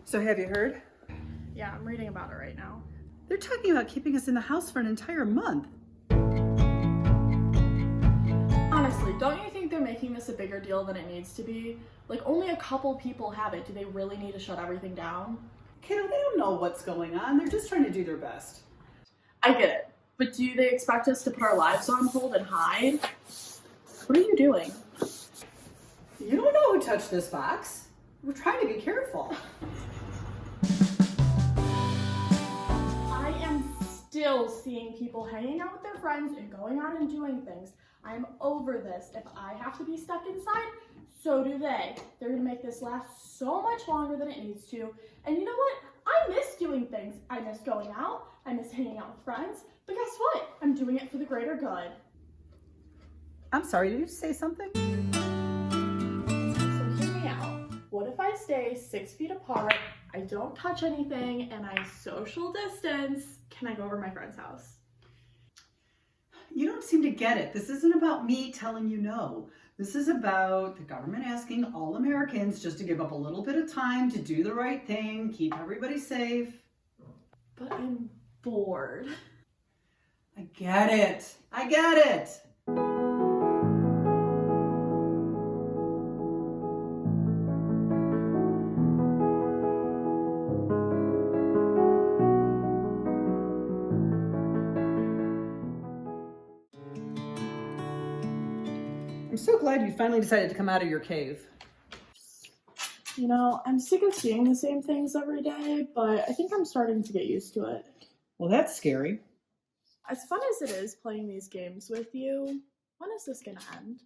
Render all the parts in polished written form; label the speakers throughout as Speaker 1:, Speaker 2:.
Speaker 1: So have you heard?
Speaker 2: Yeah, I'm reading about it right now.
Speaker 1: They're talking about keeping us in the house for an entire month.
Speaker 2: Honestly, don't you think they're making this a bigger deal than it needs to be? Like, only a couple people have it. Do they really need to shut everything down?
Speaker 1: Kiddo, they don't know what's going on. They're just trying to do their best.
Speaker 2: I get it. But do they expect us to put our lives on hold and hide? What are you doing?
Speaker 1: You don't know who touched this box. We're trying to be careful.
Speaker 2: I am still seeing people hanging out with their friends and going out and doing things. I'm over this. If I have to be stuck inside, so do they. They're gonna make this last so much longer than it needs to. And you know what? I miss doing things. I miss going out. I miss hanging out with friends. But guess what? I'm doing it for the greater good.
Speaker 1: I'm sorry, did you say something?
Speaker 2: So hear me out. What if I stay 6 feet apart, I don't touch anything, and I social distance? Can I go over to my friend's house?
Speaker 1: You don't seem to get it. This isn't about me telling you no. This is about the government asking all Americans just to give up a little bit of time to do the right thing, keep everybody safe.
Speaker 2: But I'm bored.
Speaker 1: I get it. I get it. I'm so glad you finally decided to come out of your cave.
Speaker 2: You know, I'm sick of seeing the same things every day, but I think I'm starting to get used to it.
Speaker 1: Well, that's scary.
Speaker 2: As fun as it is playing these games with you, when is this gonna end?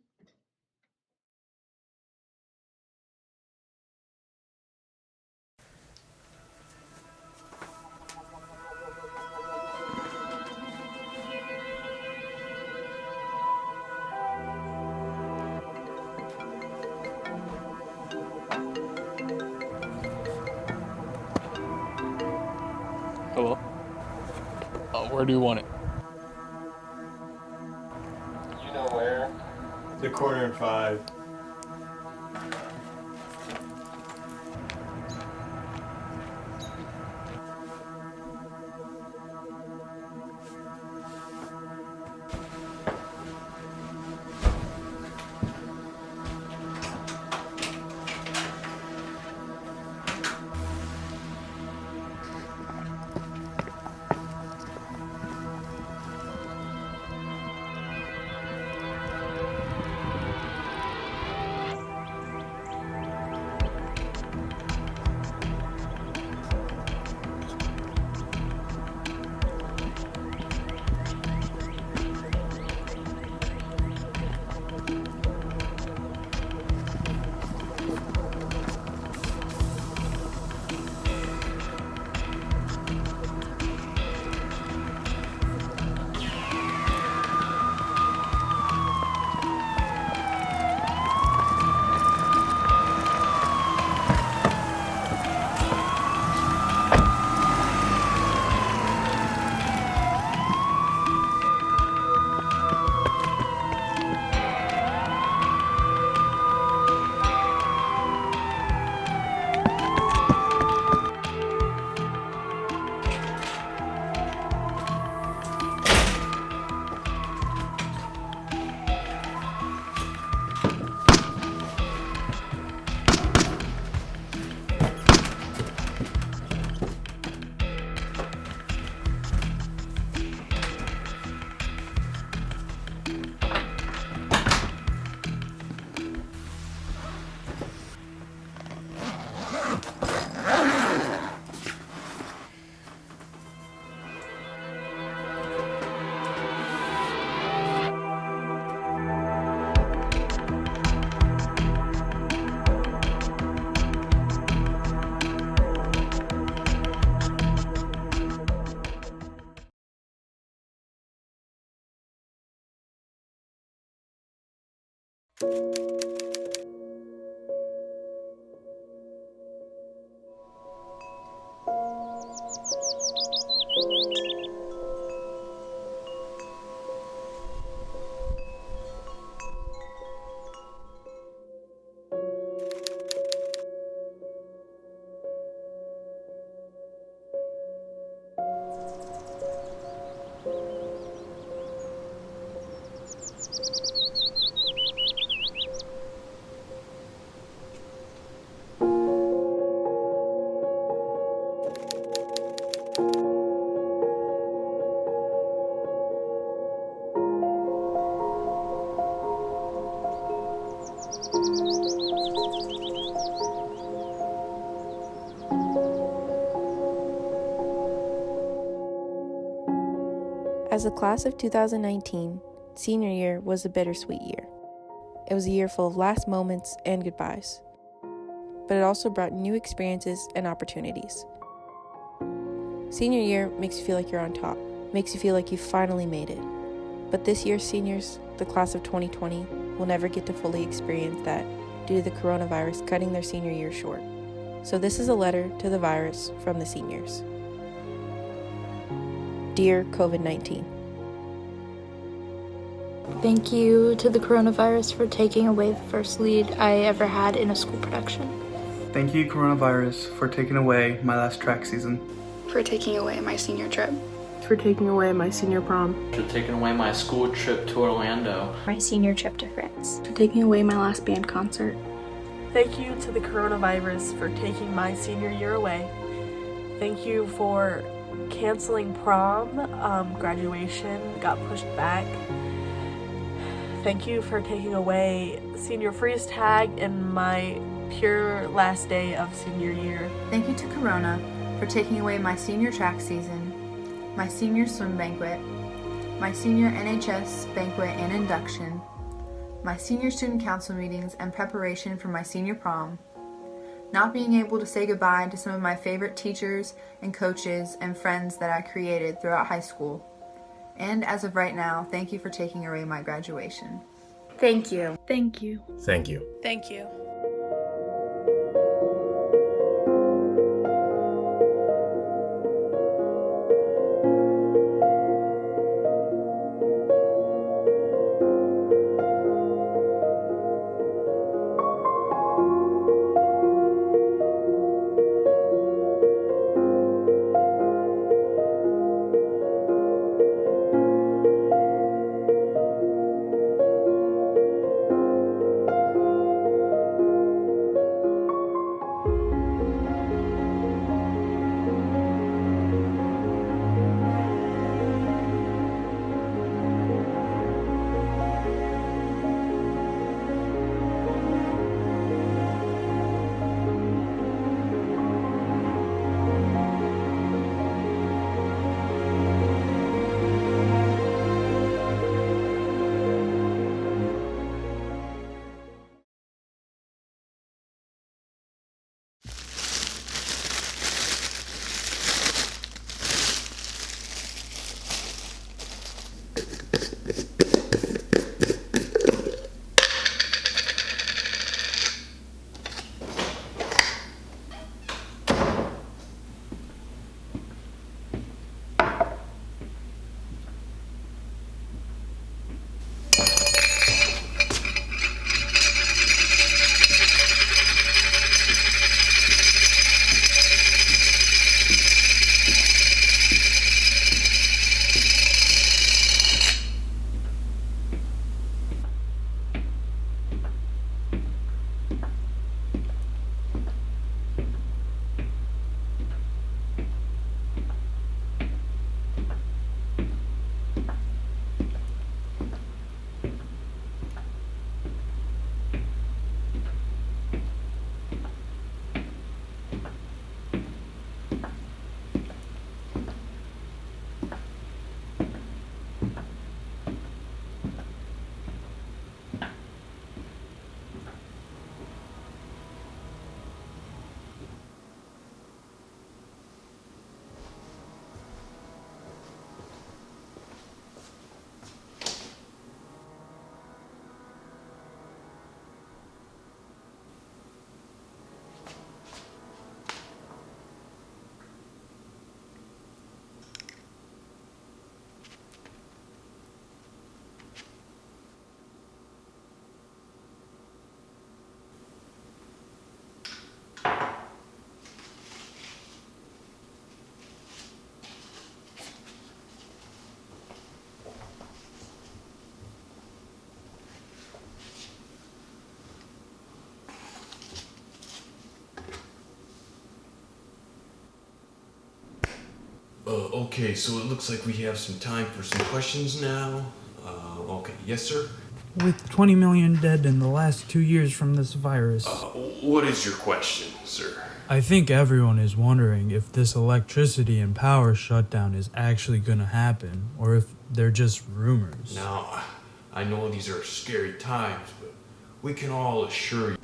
Speaker 3: Hello? Where do you want it?
Speaker 4: You know where? The corner in 5.
Speaker 5: As a class of 2019, senior year was a bittersweet year. It was a year full of last moments and goodbyes, but it also brought new experiences and opportunities. Senior year makes you feel like you're on top, makes you feel like you finally made it. But this year's seniors, the class of 2020, will never get to fully experience that due to the coronavirus cutting their senior year short. So this is a letter to the virus from the seniors. Dear COVID-19.
Speaker 6: Thank you to the coronavirus for taking away the first lead I ever had in a school production.
Speaker 7: Thank you, coronavirus, for taking away my last track season.
Speaker 8: For taking away my senior trip.
Speaker 9: For taking away my senior prom.
Speaker 3: For taking away my school trip to Orlando.
Speaker 8: My senior trip to France.
Speaker 6: For taking away my last band concert.
Speaker 9: Thank you to the coronavirus for taking my senior year away. Thank you for canceling prom. Graduation got pushed back. Thank you for taking away senior freeze tag and my pure last day of senior year.
Speaker 10: Thank you to Corona for taking away my senior track season, my senior swim banquet, my senior NHS banquet and induction, my senior student council meetings and preparation for my senior prom, not being able to say goodbye to some of my favorite teachers and coaches and friends that I created throughout high school. And as of right now, thank you for taking away my graduation.
Speaker 6: Thank you.
Speaker 2: Thank you.
Speaker 11: Thank you.
Speaker 5: Thank you.
Speaker 11: Okay, so it looks like we have some time for some questions now. Okay, yes, sir?
Speaker 12: With 20 million dead in the last 2 years from this virus.
Speaker 11: What is your question, sir?
Speaker 12: I think everyone is wondering if this electricity and power shutdown is actually gonna happen, or if they're just rumors.
Speaker 11: Now, I know these are scary times, but we can all assure you.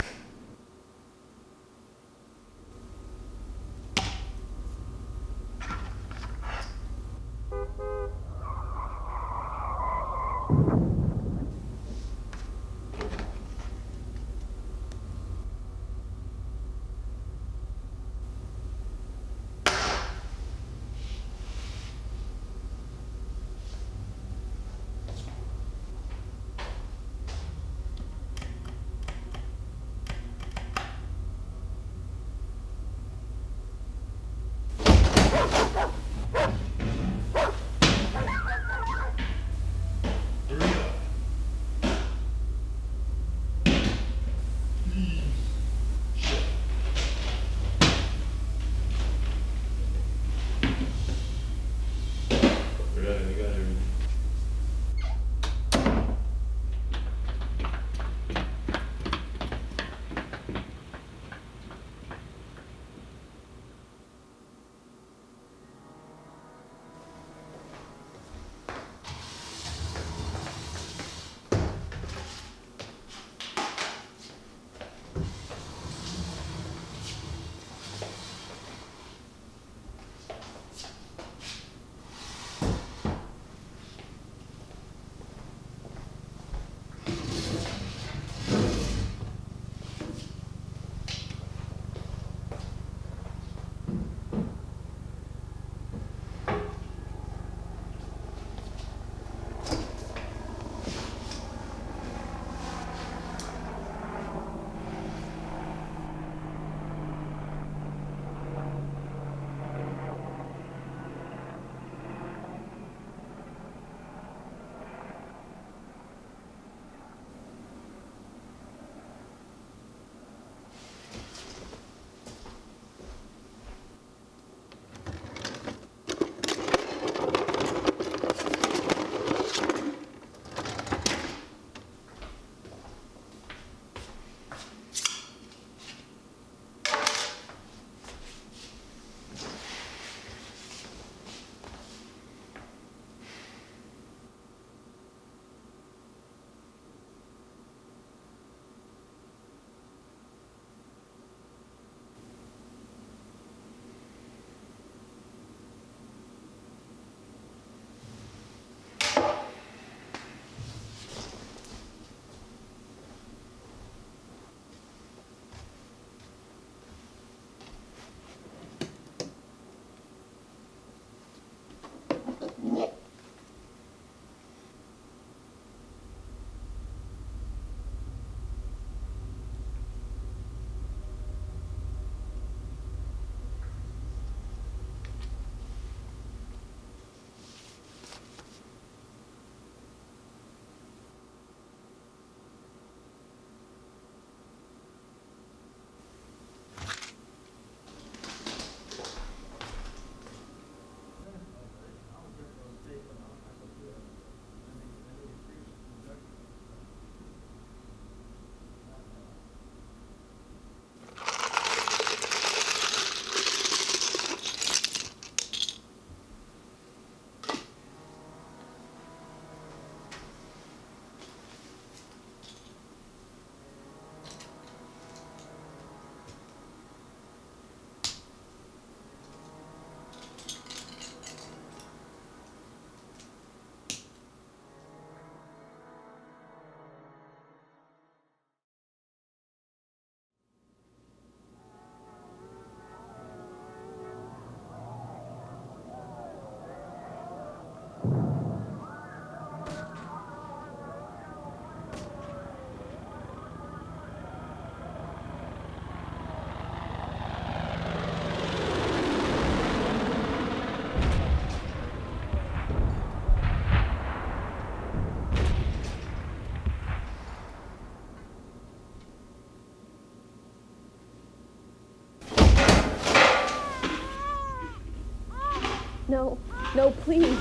Speaker 2: No, no, please.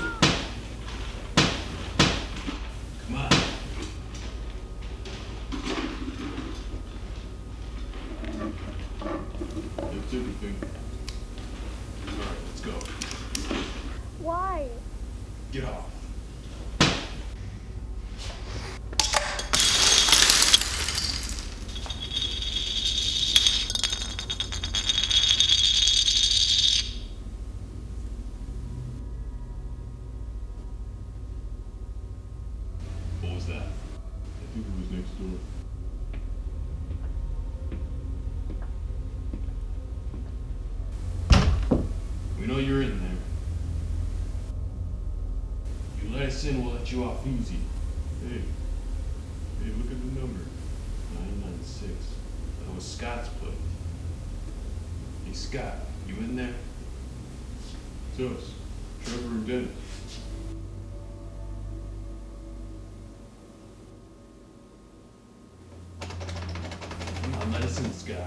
Speaker 11: Come on. Let's do it. anything? Alright, let's go.
Speaker 2: Why?
Speaker 11: Get off. What was that? I think it was next door. We know you're in there. You let us in, we'll let you off easy. Hey, look at the number. 996. That was Scott's plate. Hey, Scott, you in there? It's us, Trevor and Dennis. Come on, let us in, Scott.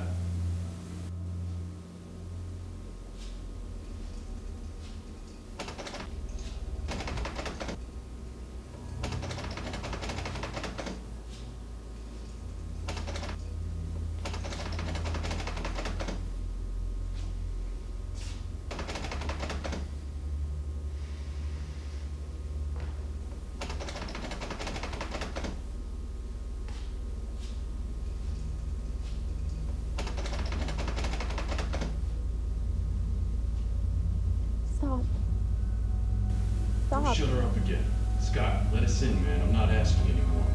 Speaker 2: Stop.
Speaker 11: Don't
Speaker 2: Stop.
Speaker 11: shut her up again. Scott, let us in, man. I'm not asking anymore.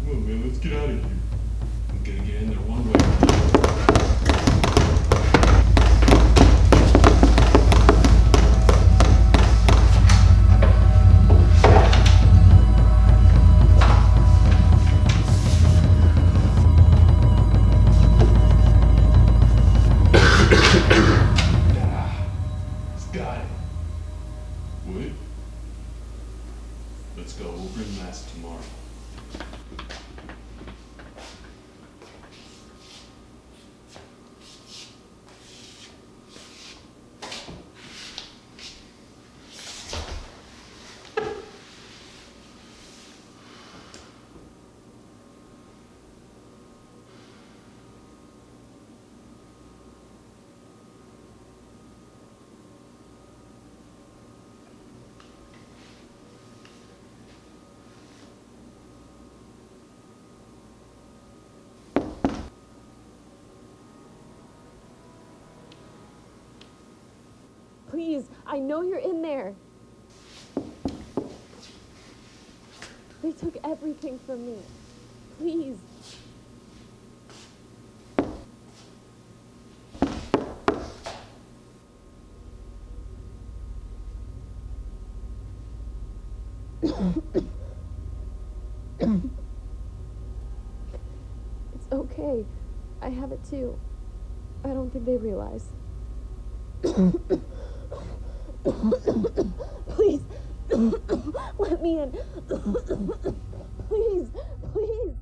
Speaker 11: Come on, man. Let's get out of here. I'm gonna get in there one way. Got it. What? Let's go. We'll bring masks tomorrow.
Speaker 13: Please, I know you're in there. They took everything from me. Please. It's okay. I have it too. I don't think they realize. Please, let me in. Please, please.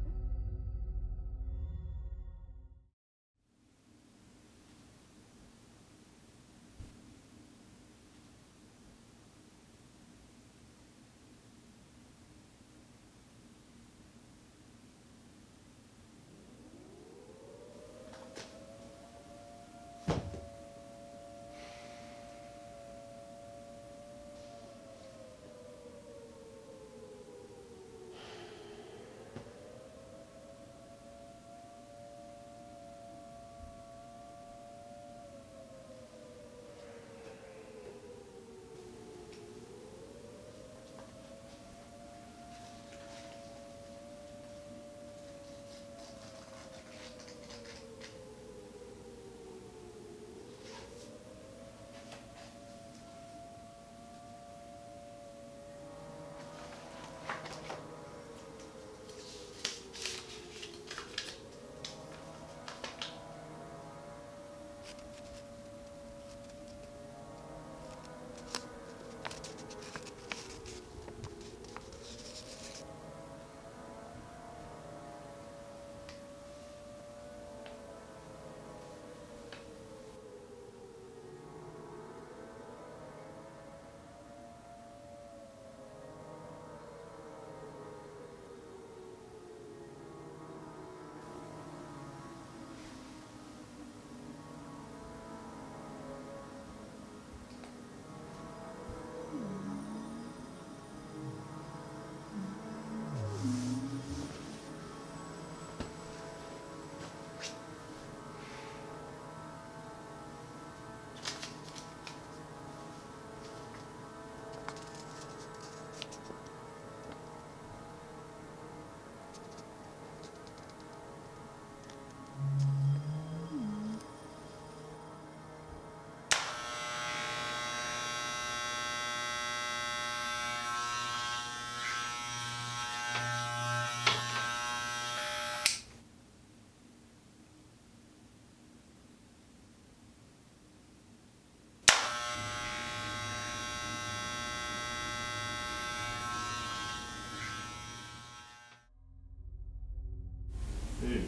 Speaker 11: Hey,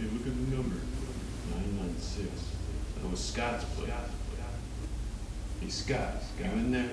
Speaker 11: look at the number. 996. That was Scott's plate. Hey, Scott, you in there?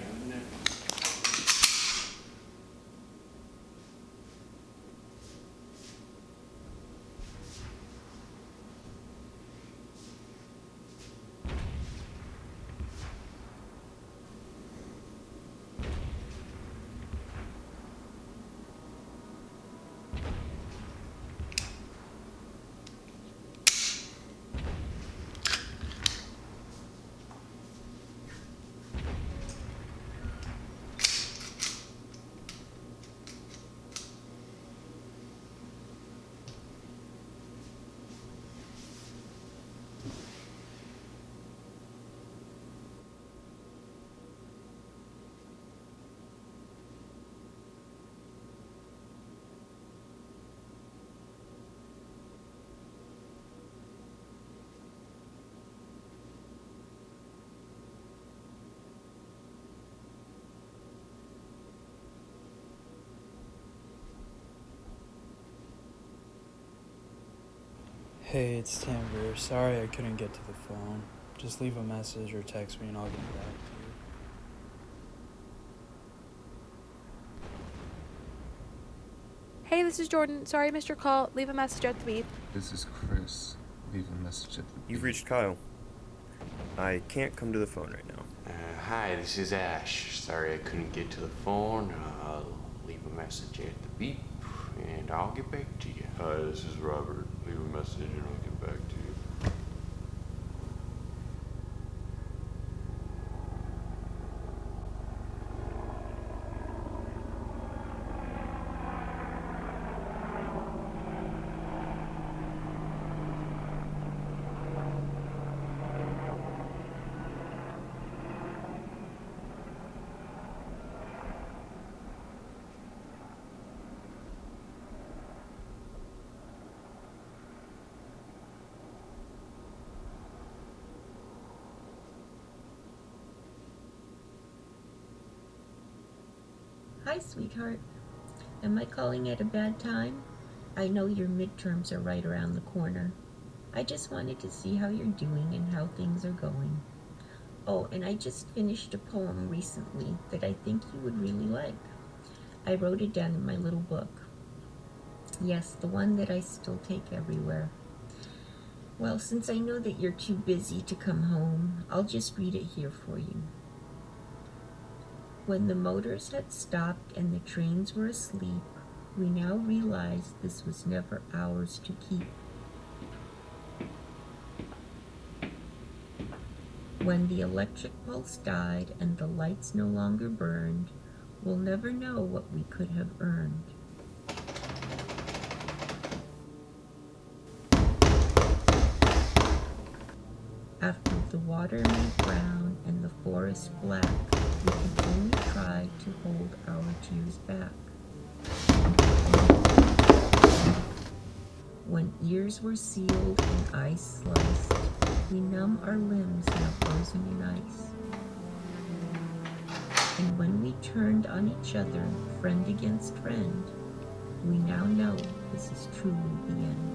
Speaker 12: Hey, it's Tanver. Sorry I couldn't get to the phone. Just leave a message or text me and I'll get back to you.
Speaker 14: Hey, this is Jordan. Sorry I missed your call. Leave a message at the beep.
Speaker 15: This is Chris. Leave a message at the beep.
Speaker 16: You've reached Kyle. I can't come to the phone right now.
Speaker 17: Hi, this is Ash. Sorry I couldn't get to the phone. I'll leave a message at the beep, and I'll get back to you.
Speaker 11: Hi, this is Robert. Leave a message and I'll get back to you.
Speaker 18: Hi, sweetheart. Am I calling at a bad time? I know your midterms are right around the corner. I just wanted to see how you're doing and how things are going. Oh, and I just finished a poem recently that I think you would really like. I wrote it down in my little book. Yes, the one that I still take everywhere. Well, since I know that you're too busy to come home, I'll just read it here for you. When the motors had stopped and the trains were asleep, we now realized this was never ours to keep. When the electric pulse died and the lights no longer burned, we'll never know what we could have earned. After the water made brown and the forest black, we can only try to hold our tears back. When ears were sealed and ice sliced, we numb our limbs now frozen in ice. And when we turned on each other, friend against friend, we now know this is truly the end.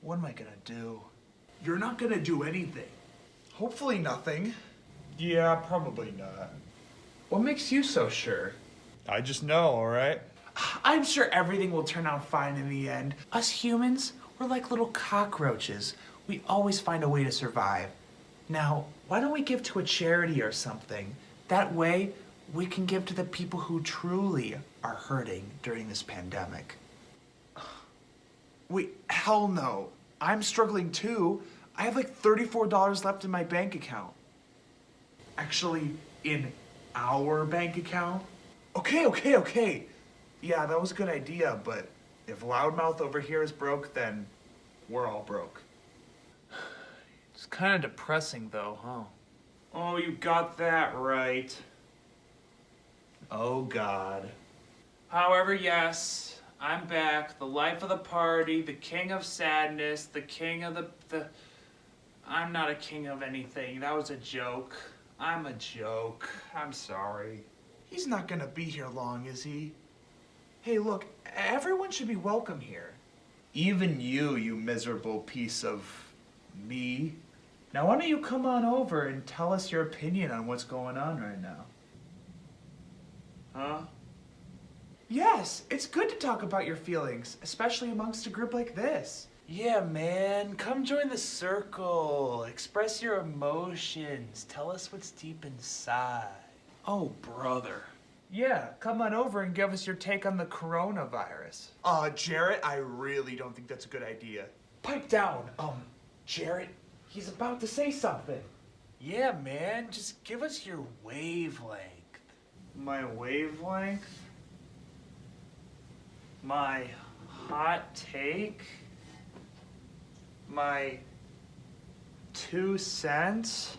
Speaker 7: What am I gonna do? You're not gonna do anything. Hopefully nothing.
Speaker 4: Yeah, probably not.
Speaker 7: What makes you so sure?
Speaker 4: I just know, alright?
Speaker 7: I'm sure everything will turn out fine in the end. Us humans, we're like little cockroaches. We always find a way to survive. Now, why don't we give to a charity or something? That way, we can give to the people who truly are hurting during this pandemic. Wait, hell no. I'm struggling too. I have like $34 left in my bank account. Actually, in our bank account? Okay. Yeah, that was a good idea, but if Loudmouth over here is broke, then we're all broke.
Speaker 3: It's kind of depressing though, huh?
Speaker 7: Oh, you got that right. Oh, God. However, yes, I'm back. The life of the party, the king of sadness, the king of the... I'm not a king of anything. That was a joke. I'm a joke. I'm sorry. He's not gonna be here long, is he? Hey, look, everyone should be welcome here. Even you miserable piece of me. Now, why don't you come on over and tell us your opinion on what's going on right now? Huh? Yes, it's good to talk about your feelings, especially amongst a group like this. Yeah, man, come join the circle. Express your emotions. Tell us what's deep inside. Oh, brother. Yeah, come on over and give us your take on the coronavirus. Jarrett, I really don't think that's a good idea. Pipe down. Jarrett, he's about to say something. Yeah, man, just give us your wavelength. My wavelength? My hot take? My 2 cents?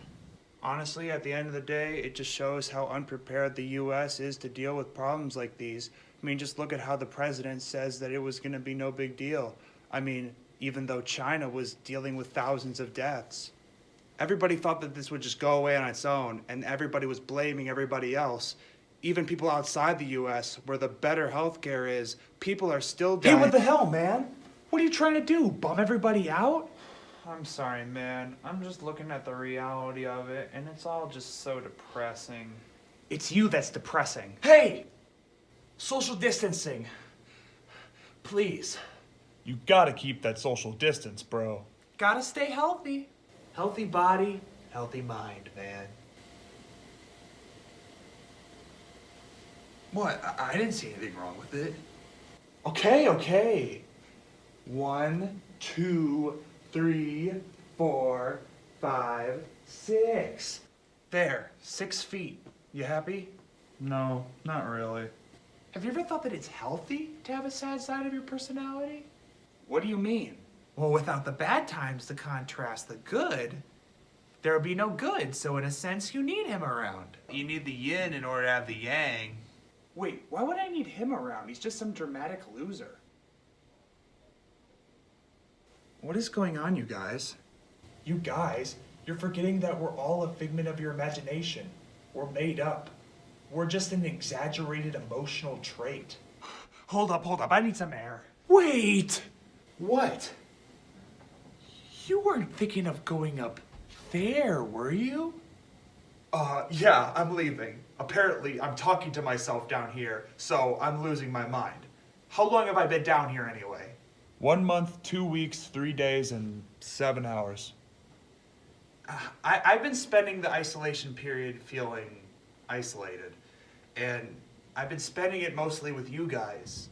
Speaker 7: Honestly, at the end of the day, it just shows how unprepared the U.S. is to deal with problems like these. I mean, just look at how the president says that it was going to be no big deal. I mean, even though China was dealing with thousands of deaths. Everybody thought that this would just go away on its own, and everybody was blaming everybody else. Even people outside the U.S., where the better healthcare is, people are still dying. Hey, what the hell, man? What are you trying to do, bum everybody out? I'm sorry, man. I'm just looking at the reality of it, and it's all just so depressing. It's you that's depressing. Hey! Social distancing. Please.
Speaker 19: You gotta keep that social distance, bro.
Speaker 7: Gotta stay healthy. Healthy body, healthy mind, man. What? I didn't see anything wrong with it. Okay. 1, 2, 3, 4, 5, 6. There, 6 feet. You happy?
Speaker 19: No, not really.
Speaker 7: Have you ever thought that it's healthy to have a sad side of your personality? What do you mean? Well, without the bad times to contrast the good, there would be no good, so in a sense, you need him around. You need the yin in order to have the yang. Wait, why would I need him around? He's just some dramatic loser. What is going on, you guys? You guys, you're forgetting that we're all a figment of your imagination. We're made up. We're just an exaggerated emotional trait. Hold up, I need some air. Wait! What? You weren't thinking of going up there, were you? Yeah, I'm leaving. Apparently, I'm talking to myself down here, so I'm losing my mind. How long have I been down here anyway?
Speaker 19: 1 month, 2 weeks, 3 days, and 7 hours.
Speaker 7: I've been spending the isolation period feeling isolated, and I've been spending it mostly with you guys.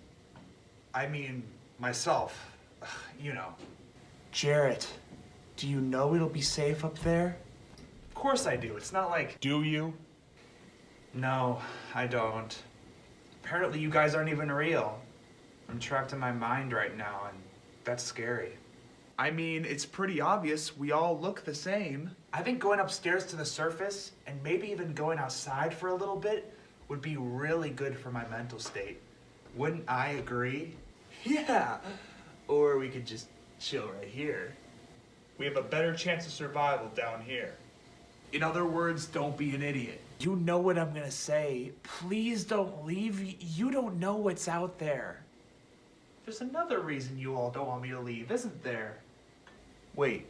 Speaker 7: I mean, myself, you know. Jarrett, do you know it'll be safe up there? Of course I do. It's not like...
Speaker 19: Do you?
Speaker 7: No, I don't. Apparently you guys aren't even real. I'm trapped in my mind right now, and that's scary. I mean, it's pretty obvious we all look the same. I think going upstairs to the surface, and maybe even going outside for a little bit, would be really good for my mental state. Wouldn't I agree? Yeah. Or we could just chill right here.
Speaker 19: We have a better chance of survival down here.
Speaker 7: In other words, don't be an idiot. You know what I'm gonna say. Please don't leave. You don't know what's out there. There's another reason you all don't want me to leave, isn't there? Wait,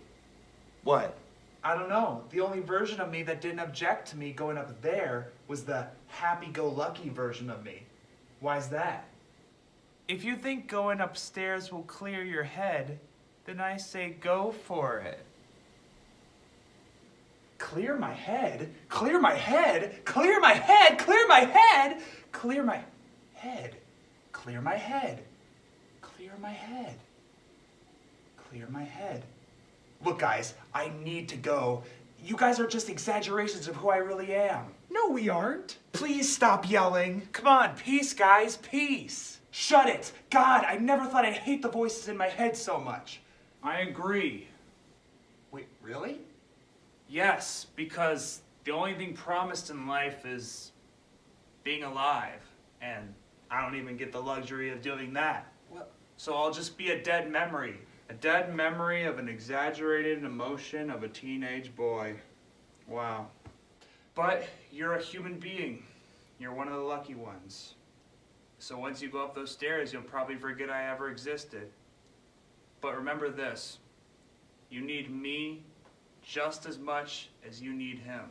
Speaker 7: what? I don't know. The only version of me that didn't object to me going up there was the happy-go-lucky version of me. Why's that? If you think going upstairs will clear your head, then I say go for it. Clear my head? Clear my head? Clear my head? Clear my head? Clear my head? Clear my head? Clear my head? Clear my head? Look, guys, I need to go. You guys are just exaggerations of who I really am. No, we aren't. Please stop yelling. Come on, peace, guys, peace. Shut it. God, I never thought I'd hate the voices in my head so much. I agree. Wait, really? Yes, because the only thing promised in life is being alive. And I don't even get the luxury of doing that. What? So I'll just be a dead memory. A dead memory of an exaggerated emotion of a teenage boy. Wow. But you're a human being. You're one of the lucky ones. So once you go up those stairs, you'll probably forget I ever existed. But remember this, you need me just as much as you need him.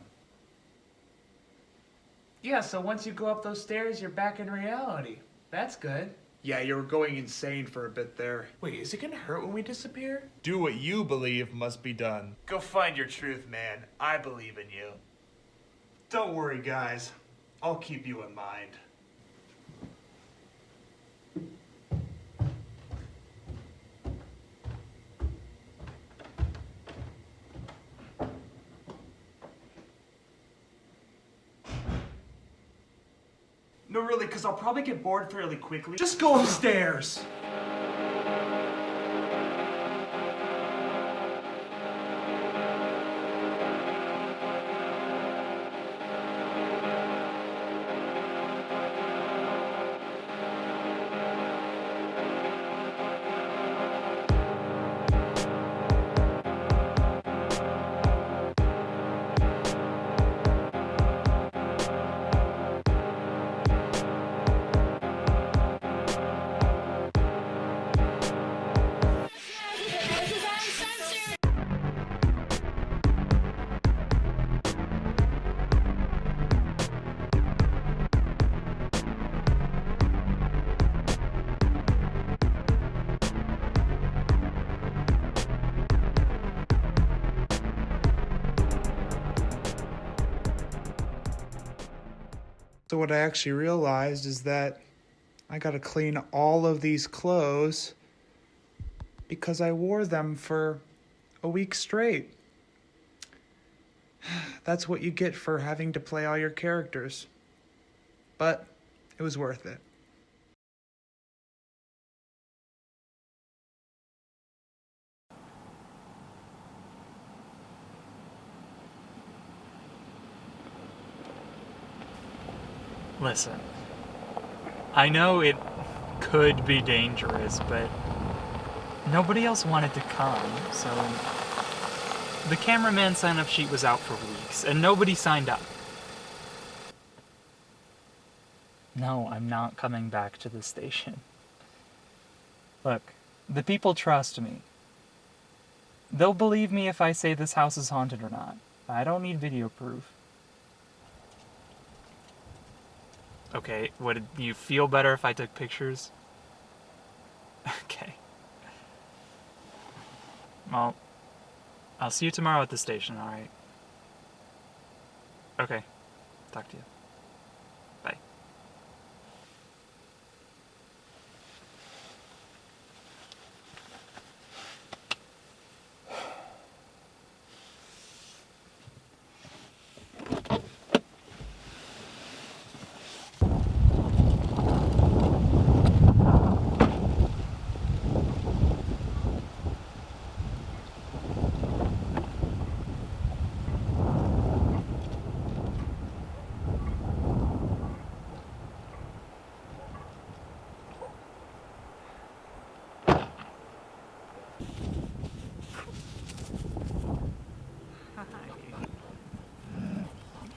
Speaker 7: Yeah, so once you go up those stairs, you're back in reality. That's good. Yeah, you were going insane for a bit there. Wait, is it gonna hurt when we disappear?
Speaker 19: Do what you believe must be done.
Speaker 7: Go find your truth, man. I believe in you. Don't worry, guys. I'll keep you in mind. No, really, because I'll probably get bored fairly quickly. Just go upstairs! So what I actually realized is that I gotta clean all of these clothes because I wore them for a week straight. That's what you get for having to play all your characters. But it was worth it.
Speaker 20: Listen, I know it could be dangerous, but nobody else wanted to come, so the cameraman sign-up sheet was out for weeks, and nobody signed up. No, I'm not coming back to the station. Look, the people trust me. They'll believe me if I say this house is haunted or not. I don't need video proof. Okay, would you feel better if I took pictures? Okay. Well, I'll see you tomorrow at the station, alright? Okay. Talk to you. Bye.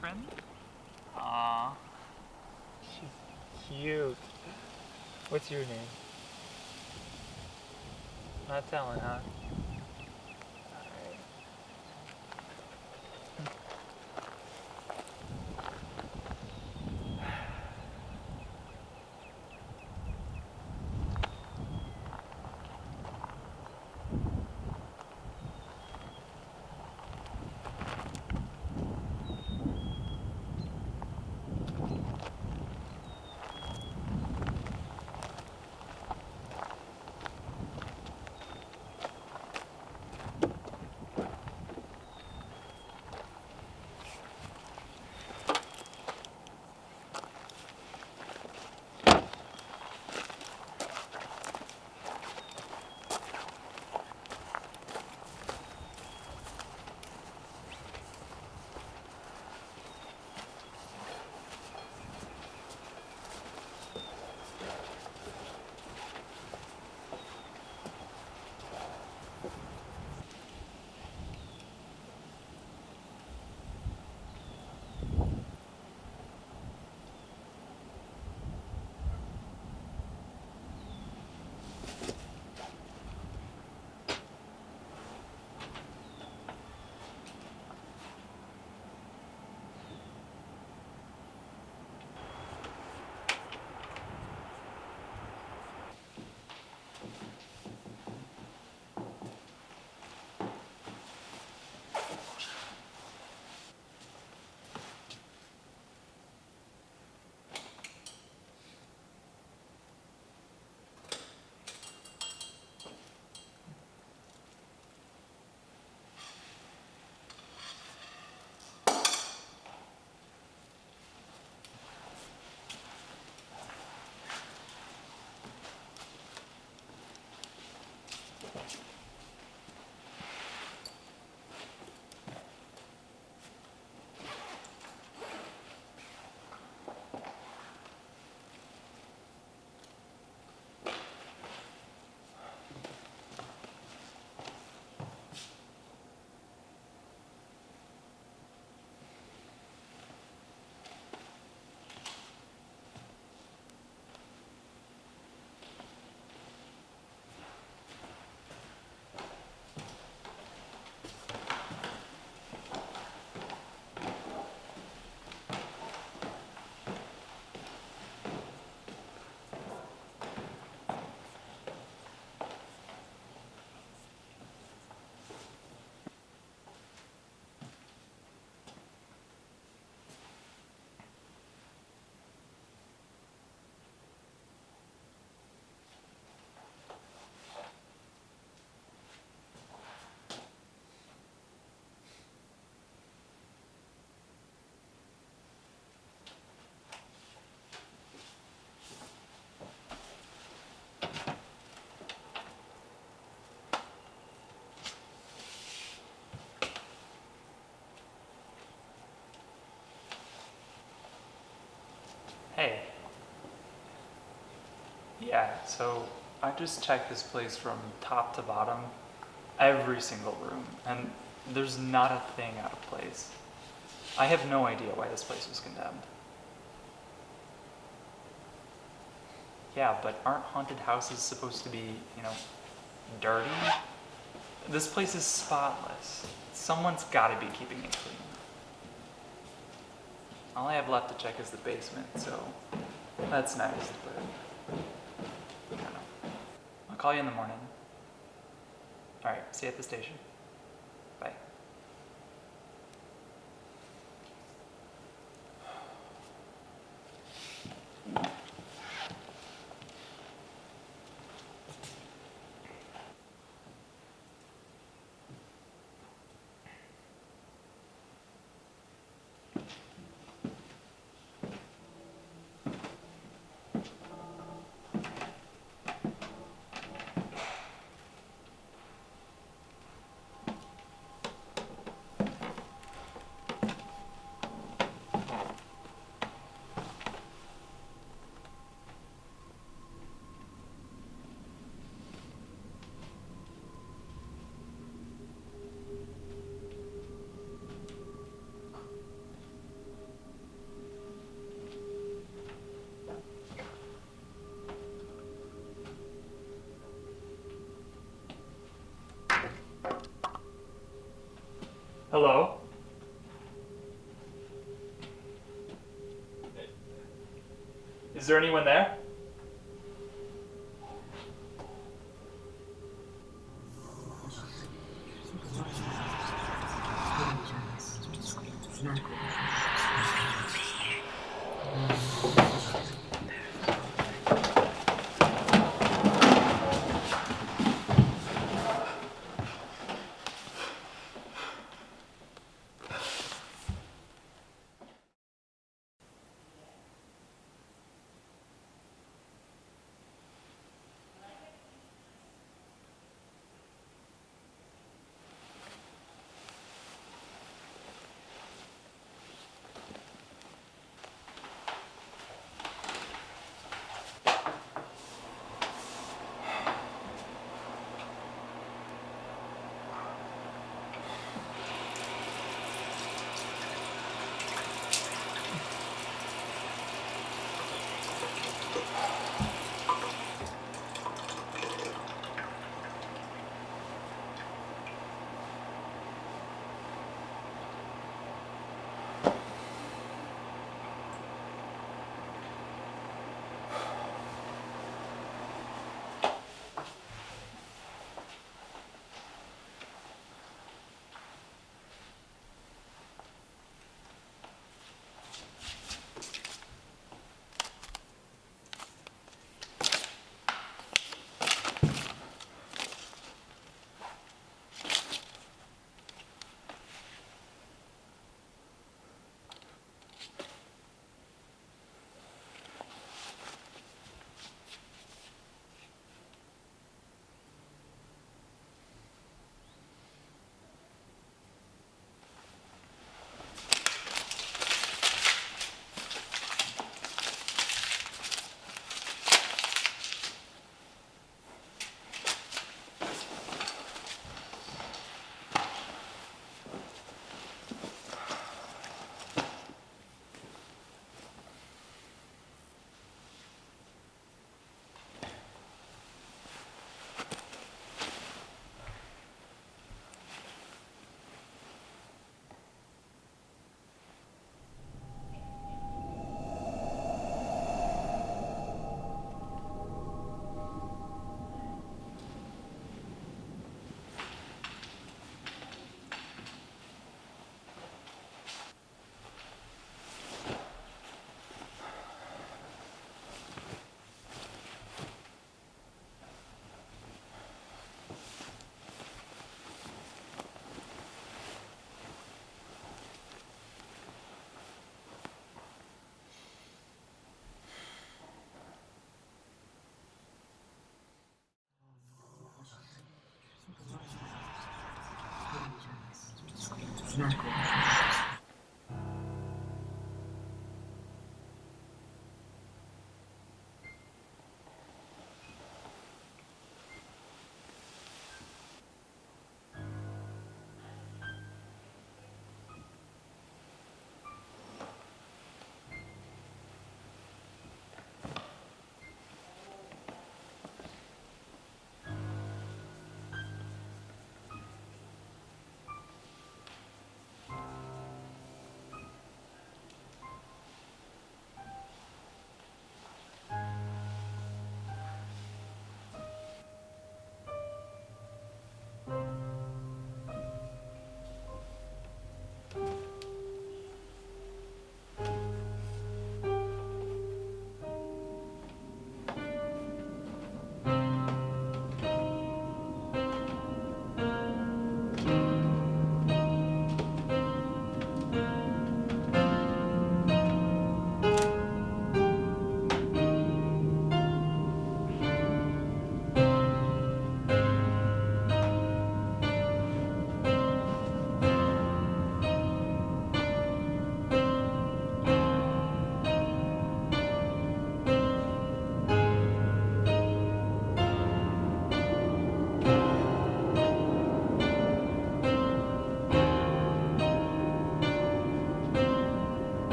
Speaker 20: Friend? Aww. She's cute. What's your name? Not telling, huh? Alright. Yeah, so I just checked this place from top to bottom, every single room, and there's not a thing out of place. I have no idea why this place was condemned. Yeah, but aren't haunted houses supposed to be, dirty? This place is spotless. Someone's gotta be keeping it clean. All I have left to check is the basement, so that's nice, but I don't know. I'll call you in the morning. Alright, see you at the station. Bye. Hello? Is there anyone there?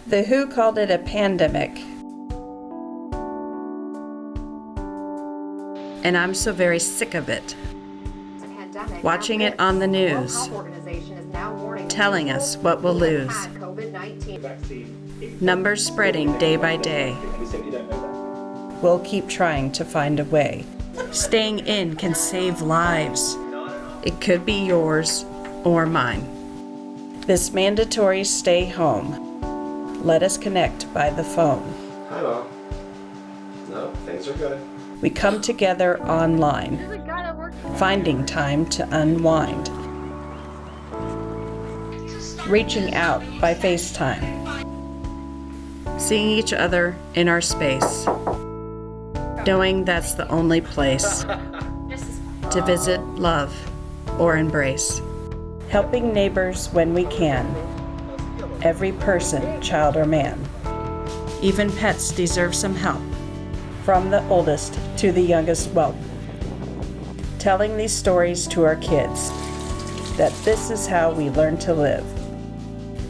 Speaker 21: The WHO called it a pandemic. And I'm so very sick of it. Watching it on the news, telling us what we'll lose. Numbers spreading day by day. We'll keep trying to find a way. Staying in can save lives. It could be yours or mine. This mandatory stay home. Let us connect by the phone.
Speaker 16: Hi, Mom. No, things are good.
Speaker 21: We come together online, finding time to unwind. Reaching out by FaceTime. Seeing each other in our space. Knowing that's the only place to visit, love, or embrace. Helping neighbors when we can. Every person, child or man. Even pets deserve some help. From the oldest to the youngest whelp. Telling these stories to our kids. That this is how we learn to live.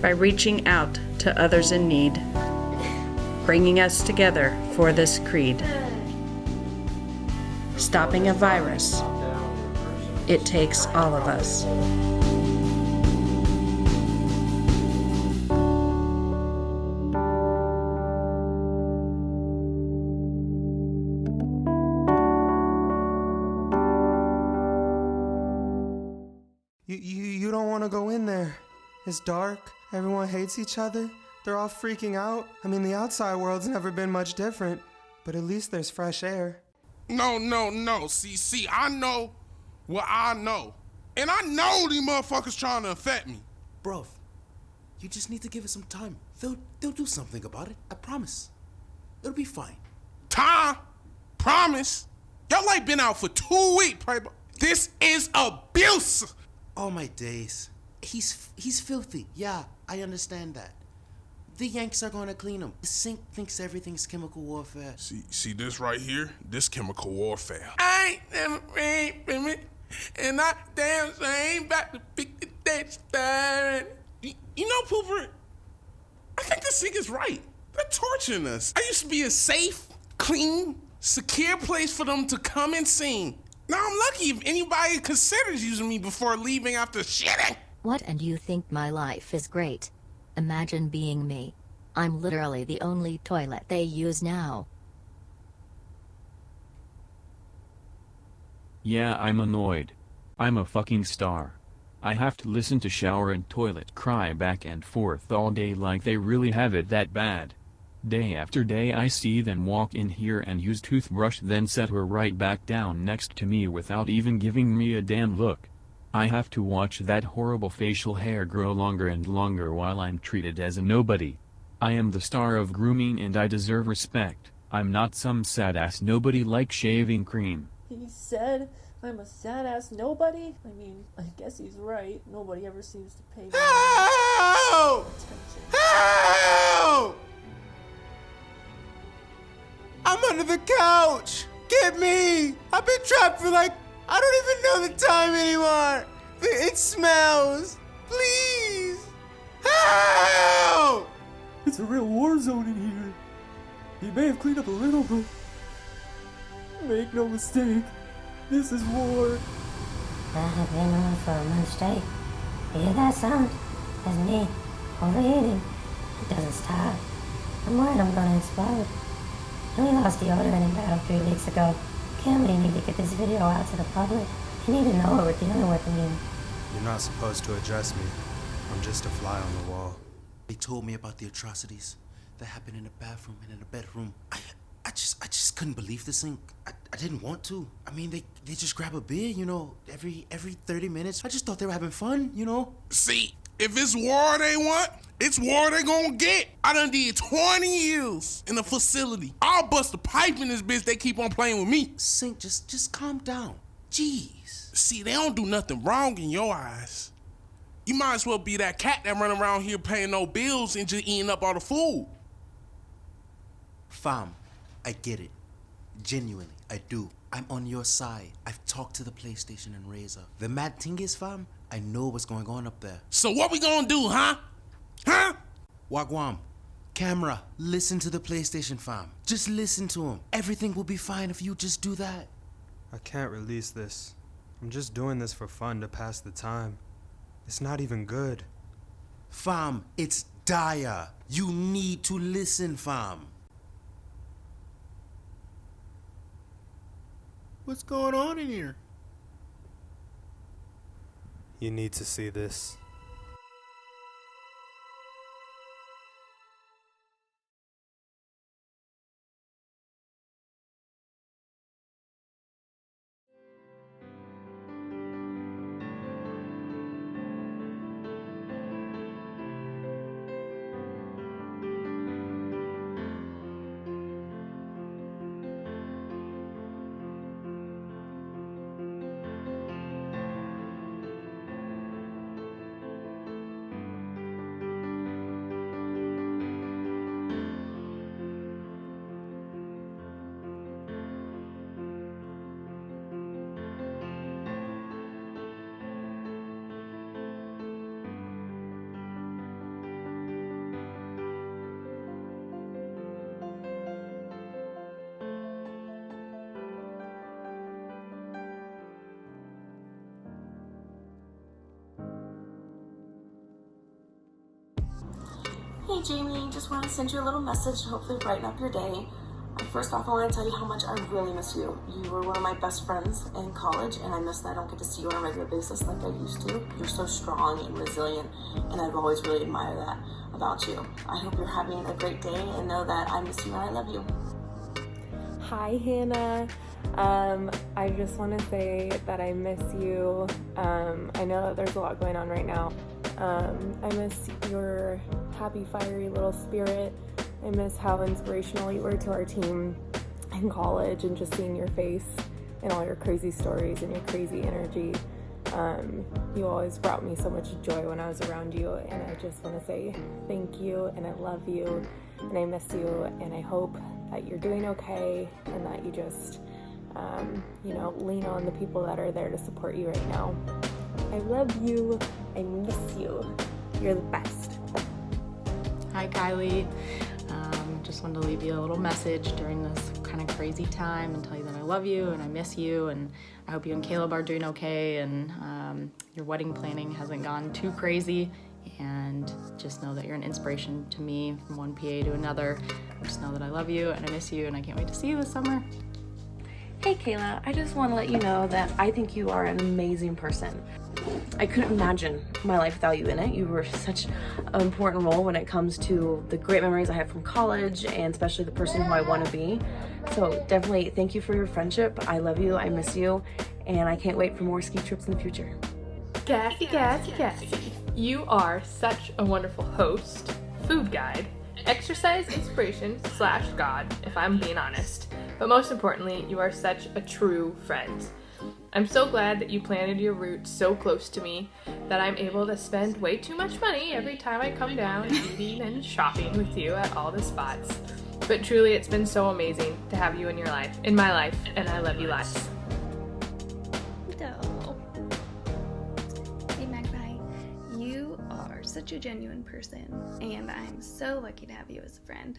Speaker 21: By reaching out to others in need. Bringing us together for this creed. Stopping a virus. It takes all of us.
Speaker 22: You don't want to go in there. It's dark. Everyone hates each other. They're all freaking out. I mean, the outside world's never been much different, but at least there's fresh air.
Speaker 23: No. See, I know what I know. And I know these motherfuckers trying to infect me.
Speaker 24: Bruv, you just need to give it some time. They'll do something about it. I promise. It'll be fine.
Speaker 23: Time? Promise? Y'all like been out for 2 weeks, Playboy. This is abuse.
Speaker 24: All my days. He's filthy. Yeah, I understand that. The Yanks are gonna clean him. The sink thinks everything's chemical warfare.
Speaker 23: See this right here? This chemical warfare. I ain't never been me, and I damn sure ain't about to pick the dead star. You know, Pooper, I think the sink is right. They're torturing us. I used to be a safe, clean, secure place for them to come and sing. Now I'm lucky if anybody considers using me before leaving after shitting.
Speaker 25: What, and you think my life is great? Imagine being me. I'm literally the only toilet they use now.
Speaker 26: Yeah, I'm annoyed. I'm a fucking star. I have to listen to shower and toilet cry back and forth all day like they really have it that bad. Day after day I see them walk in here and use toothbrush, then set her right back down next to me without even giving me a damn look. I have to watch that horrible facial hair grow longer and longer while I'm treated as a nobody. I am the star of grooming and I deserve respect. I'm not some sad-ass nobody like shaving cream.
Speaker 9: He said I'm a sad-ass nobody? I mean, I guess he's right. Nobody ever seems to pay me
Speaker 23: Help!
Speaker 9: attention.
Speaker 22: Help! I'm under the couch! Get me! I've been trapped for I don't even know the time anymore! It smells! Please! Help!
Speaker 12: It's a real war zone in here. He may have cleaned up a little, but make no mistake, this is war.
Speaker 27: I've been on for a month straight. You hear that sound? That's me, overheating. It doesn't stop. I'm worried I'm gonna explode. And we lost deodorant in battle 3 weeks ago. Can't we need to get this video out to the public? You need to know what we're dealing with.
Speaker 22: You're not supposed to address me. I'm just a fly on the wall.
Speaker 24: They told me about the atrocities that happened in the bathroom and in the bedroom. I just couldn't believe the sink. I didn't want to. I mean, they just grab a beer, every 30 minutes. I just thought they were having fun,
Speaker 23: See, if it's war they want, it's war they gonna get. I done did 20 years in a facility. I'll bust a pipe in this bitch, they keep on playing with me.
Speaker 24: Sink, just calm down. Jeez.
Speaker 23: See, they don't do nothing wrong in your eyes. You might as well be that cat that run around here paying no bills and just eating up all the food.
Speaker 24: Fam, I get it. Genuinely, I do. I'm on your side. I've talked to the PlayStation and Razer. The mad thing is, fam, I know what's going on up there.
Speaker 23: So what we gonna do, huh? Huh?
Speaker 24: Wagwam, Camera, listen to the PlayStation fam. Just listen to him. Everything will be fine if you just do that.
Speaker 22: I can't release this. I'm just doing this for fun to pass the time. It's not even good.
Speaker 24: Fam, it's dire. You need to listen, fam.
Speaker 1: What's going on in here?
Speaker 22: You need to see this.
Speaker 9: Hey Jamie, just wanted to send you a little message to hopefully brighten up your day. First off, I want to tell you how much I really miss you. You were one of my best friends in college, and I miss that I don't get to see you on a regular basis like I used to. You're so strong and resilient, and I've always really admired that about you. I hope you're having a great day, and know that I miss you and I love you.
Speaker 2: Hi Hannah. I just want to say that I miss you. I know that there's a lot going on right now. I miss your happy, fiery little spirit. I miss how inspirational you were to our team in college, and just seeing your face and all your crazy stories and your crazy energy. You always brought me so much joy when I was around you, and I just want to say thank you, and I love you, and I miss you, and I hope that you're doing okay, and that you just, lean on the people that are there to support you right now. I love you. I miss you. You're the best.
Speaker 5: Hi, Kylie. Just wanted to leave you a little message during this kind of crazy time and tell you that I love you and I miss you, and I hope you and Caleb are doing okay, and your wedding planning hasn't gone too crazy, and just know that you're an inspiration to me from one PA to another. Just know that I love you and I miss you, and I can't wait to see you this summer.
Speaker 9: Hey Kayla, I just want to let you know that I think you are an amazing person. I couldn't imagine my life without you in it. You were such an important role when it comes to the great memories I have from college, and especially the person who I want to be. So definitely thank you for your friendship. I love you, I miss you, and I can't wait for more ski trips in the future.
Speaker 6: Gassy, you are such a wonderful host, food guide, exercise inspiration / God, if I'm being honest. But most importantly, you are such a true friend. I'm so glad that you planted your roots so close to me that I'm able to spend way too much money every time I come down eating and shopping with you at all the spots. But truly, it's been so amazing to have you in my life, and I love you lots.
Speaker 8: Hey Magpie, you are such a genuine person, and I'm so lucky to have you as a friend.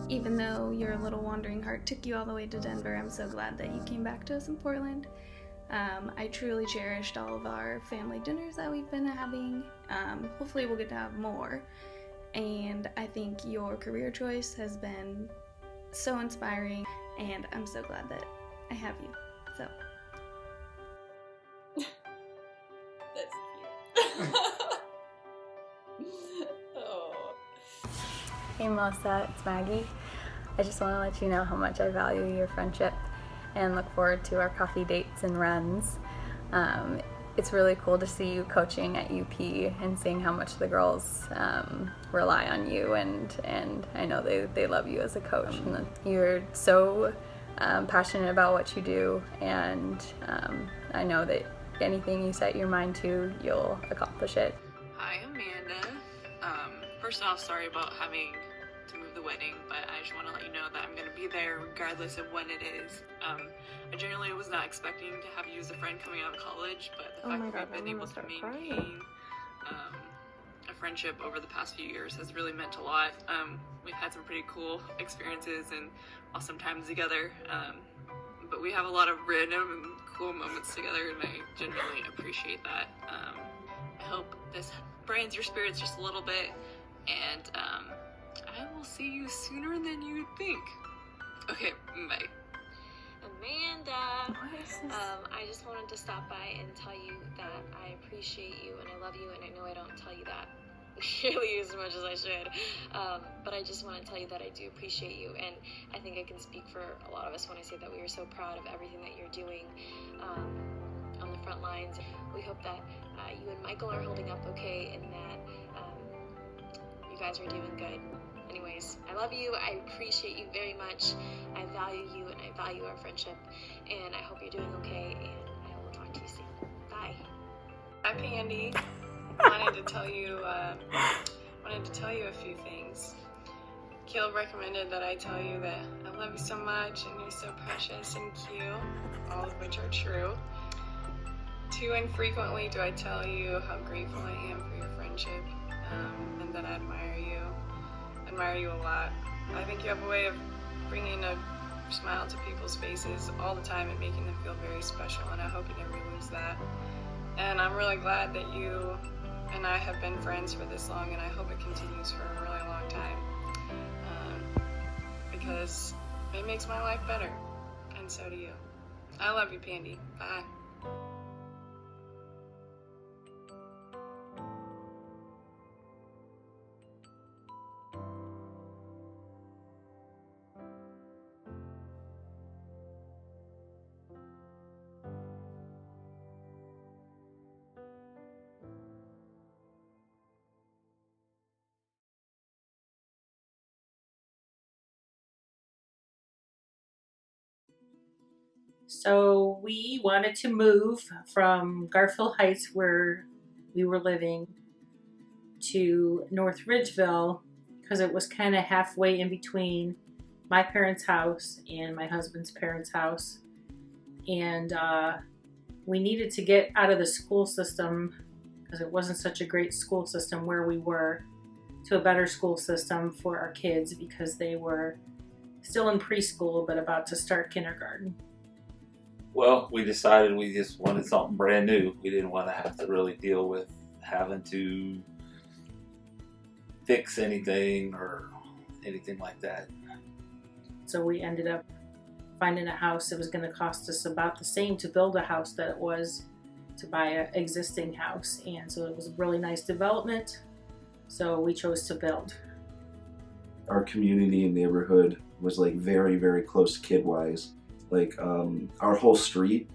Speaker 8: Even though your little wandering heart took you all the way to Denver, I'm so glad that you came back to us in Portland. I truly cherished all of our family dinners that we've been having. Hopefully we'll get to have more. And I think your career choice has been so inspiring, and I'm so glad that I have you. So.
Speaker 10: That's cute. Oh.
Speaker 13: Hey Melissa, it's Maggie. I just want to let you know how much I value your friendship and look forward to our coffee dates and runs. It's really cool to see you coaching at UP and seeing how much the girls rely on you, and I know they love you as a coach. And you're so passionate about what you do, and I know that anything you set your mind to, you'll accomplish it.
Speaker 28: Hi, Amanda. First off, sorry about having to move the wedding, but I just want to let you know that I'm going to be there regardless of when it is. I generally was not expecting to have you as a friend coming out of college, but the fact that we've been able to maintain a friendship over the past few years has really meant a lot. We've had some pretty cool experiences and awesome times together, but we have a lot of random and cool moments together, and I genuinely appreciate that. I hope this brightens your spirits just a little bit, and I will see you sooner than you think. Okay, bye.
Speaker 3: Amanda, I just wanted to stop by and tell you that I appreciate you and I love you, and I know I don't tell you that nearly as much as I should, but I just want to tell you that I do appreciate you, and I think I can speak for a lot of us when I say that we are so proud of everything that you're doing on the front lines. We hope that you and Michael are holding up okay, and that you guys are doing good. Anyways, I love you, I appreciate you very much, I value you, and I value our friendship, and I hope you're doing okay, and I will talk to you soon. Bye.
Speaker 4: Hi, Pandy. wanted to tell you a few things. Caleb recommended that I tell you that I love you so much, and you're so precious and cute, all of which are true. Too infrequently do I tell you how grateful I am for your friendship, and that I admire you a lot. I think you have a way of bringing a smile to people's faces all the time and making them feel very special, and I hope you never lose that. And I'm really glad that you and I have been friends for this long, and I hope it continues for a really long time, because it makes my life better, and so do you. I love you, Pandy. Bye.
Speaker 10: So we wanted to move from Garfield Heights, where we were living, to North Ridgeville because it was kind of halfway in between my parents' house and my husband's parents' house. And we needed to get out of the school system because it wasn't such a great school system where we were, to a better school system for our kids because they were still in preschool but about to start kindergarten.
Speaker 11: Well, we decided we just wanted something brand new. We didn't want to have to really deal with having to fix anything or anything like that.
Speaker 10: So we ended up finding a house that was going to cost us about the same to build a house that it was to buy an existing house. And so it was a really nice development. So we chose to build.
Speaker 14: Our community and neighborhood was like very, very close kid-wise. Like our whole street,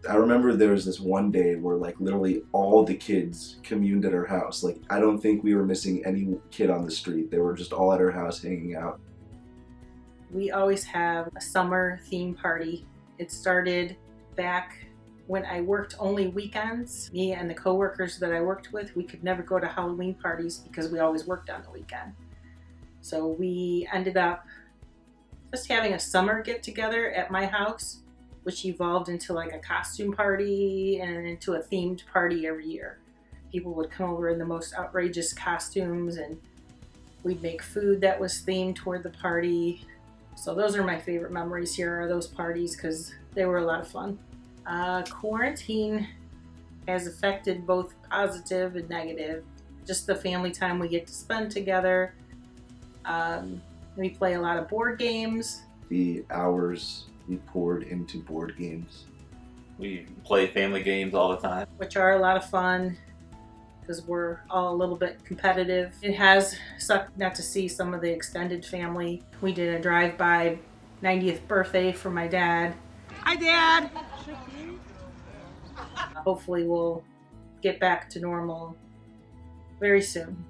Speaker 14: I remember there was this one day where like literally all the kids communed at our house. Like I don't think we were missing any kid on the street. They were just all at our house hanging out.
Speaker 10: We always have a summer theme party. It started back when I worked only weekends. Me and the coworkers that I worked with, we could never go to Halloween parties because we always worked on the weekend. So we ended up just having a summer get together at my house, which evolved into like a costume party and into a themed party every year. People would come over in the most outrageous costumes, and we'd make food that was themed toward the party. So those are my favorite memories here, are those parties, because they were a lot of fun. Quarantine has affected both positive and negative. Just the family time we get to spend together. We play a lot of board games.
Speaker 14: The hours we poured into board games.
Speaker 11: We play family games all the time,
Speaker 10: which are a lot of fun because we're all a little bit competitive. It has sucked not to see some of the extended family. We did a drive-by 90th birthday for my dad.
Speaker 15: Hi, Dad!
Speaker 10: Hopefully we'll get back to normal very soon.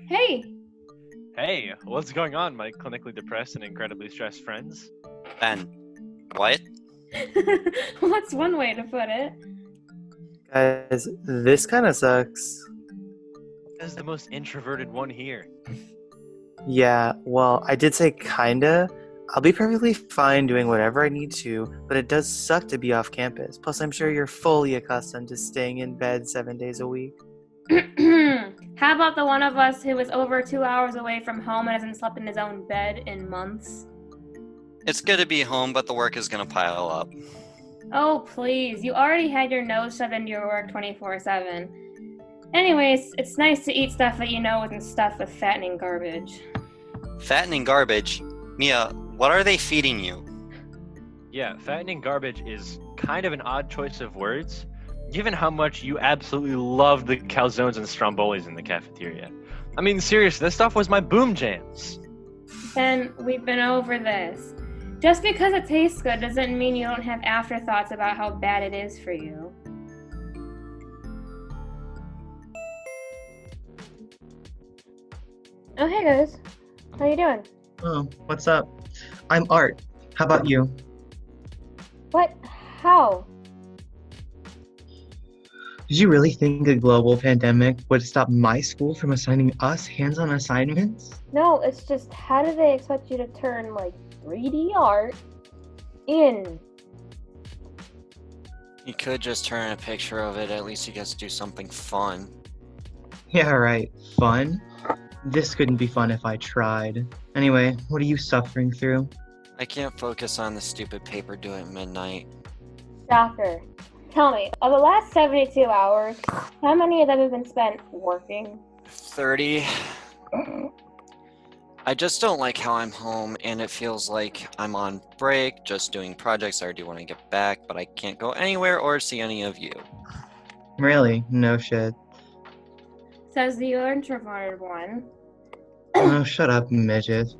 Speaker 8: Hey!
Speaker 7: Hey, what's going on, my clinically depressed and incredibly stressed friends?
Speaker 15: Ben, what?
Speaker 8: What's one way to put it?
Speaker 16: Guys, this kind of sucks.
Speaker 7: This is the most introverted one here.
Speaker 16: Yeah, well, I did say kinda. I'll be perfectly fine doing whatever I need to, but it does suck to be off campus. Plus, I'm sure you're fully accustomed to staying in bed 7 days a week.
Speaker 8: How about the one of us who is over 2 hours away from home and hasn't slept in his own bed in months?
Speaker 15: It's good to be home, but the work is gonna pile up.
Speaker 8: Oh, please. You already had your nose shoved into your work 24/7. Anyways, it's nice to eat stuff that you know isn't stuffed with fattening garbage.
Speaker 15: Fattening garbage? Mia, what are they feeding you?
Speaker 7: Yeah, fattening garbage is kind of an odd choice of words, given how much you absolutely loved the calzones and strombolis in the cafeteria. I mean, seriously, that stuff was my boom jams.
Speaker 8: Ben, we've been over this. Just because it tastes good doesn't mean you don't have afterthoughts about how bad it is for you. Oh, hey guys. How you doing?
Speaker 17: Oh, what's up? I'm Art. How about you?
Speaker 8: What? How?
Speaker 17: Did you really think a global pandemic would stop my school from assigning us hands-on assignments?
Speaker 8: No, it's just how do they expect you to turn, like, 3D art in?
Speaker 15: You could just turn a picture of it, at least you get to do something fun.
Speaker 17: Yeah, right. Fun? This couldn't be fun if I tried. Anyway, what are you suffering through?
Speaker 15: I can't focus on the stupid paper due at midnight.
Speaker 8: Shocker. Tell me, of the last 72 hours, how many of them have been spent working?
Speaker 15: 30. I just don't like how I'm home and it feels like I'm on break, just doing projects I do want to get back, but I can't go anywhere or see any of you.
Speaker 17: Really? No shit.
Speaker 8: Says the introverted one.
Speaker 17: Oh, shut up, midget.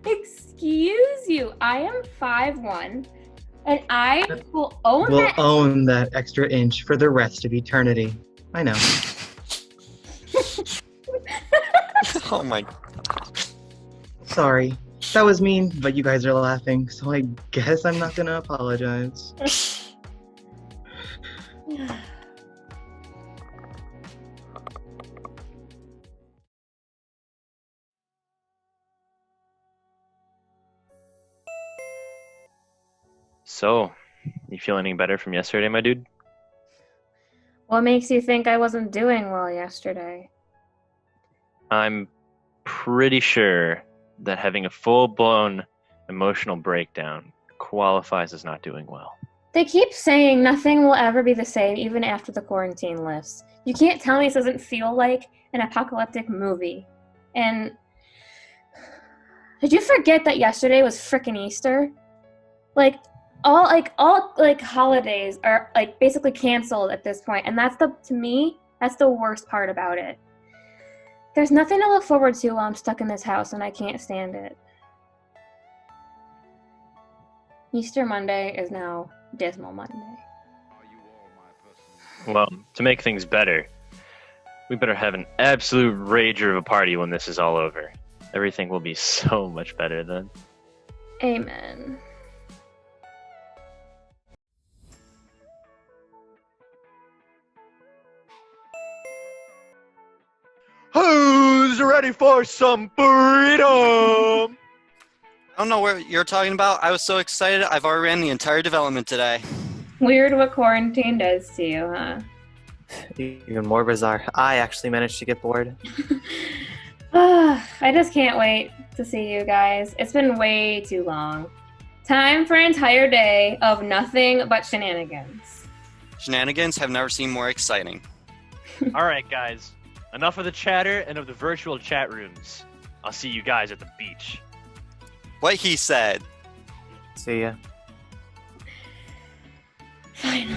Speaker 8: Excuse you, I am 5'1", and I will own
Speaker 17: We'll
Speaker 8: that.
Speaker 17: own that extra inch for the rest of eternity. I know.
Speaker 15: Oh my.
Speaker 17: Sorry. That was mean, but you guys are laughing, so I guess I'm not gonna apologize.
Speaker 7: So, you feel any better from yesterday, my dude?
Speaker 8: What makes you think I wasn't doing well yesterday?
Speaker 7: I'm pretty sure that having a full-blown emotional breakdown qualifies as not doing well.
Speaker 8: They keep saying nothing will ever be the same even after the quarantine lifts. You can't tell me this doesn't feel like an apocalyptic movie. And did you forget that yesterday was frickin' Easter? All holidays are like basically canceled at this point, and to me, that's the worst part about it. There's nothing to look forward to while I'm stuck in this house and I can't stand it. Easter Monday is now Dismal Monday.
Speaker 7: Well, to make things better, we better have an absolute rager of a party when this is all over. Everything will be so much better then.
Speaker 8: Amen.
Speaker 7: Who's ready for some freedom?
Speaker 15: I don't know what you're talking about. I was so excited. I've already ran the entire development today.
Speaker 8: Weird what quarantine does to you, huh?
Speaker 16: Even more bizarre. I actually managed to get bored.
Speaker 8: I just can't wait to see you guys. It's been way too long. Time for an entire day of nothing but shenanigans.
Speaker 15: Shenanigans have never seemed more exciting.
Speaker 7: All right, guys. Enough of the chatter and of the virtual chat rooms. I'll see you guys at the beach.
Speaker 15: What he said.
Speaker 16: See ya.
Speaker 8: Fine.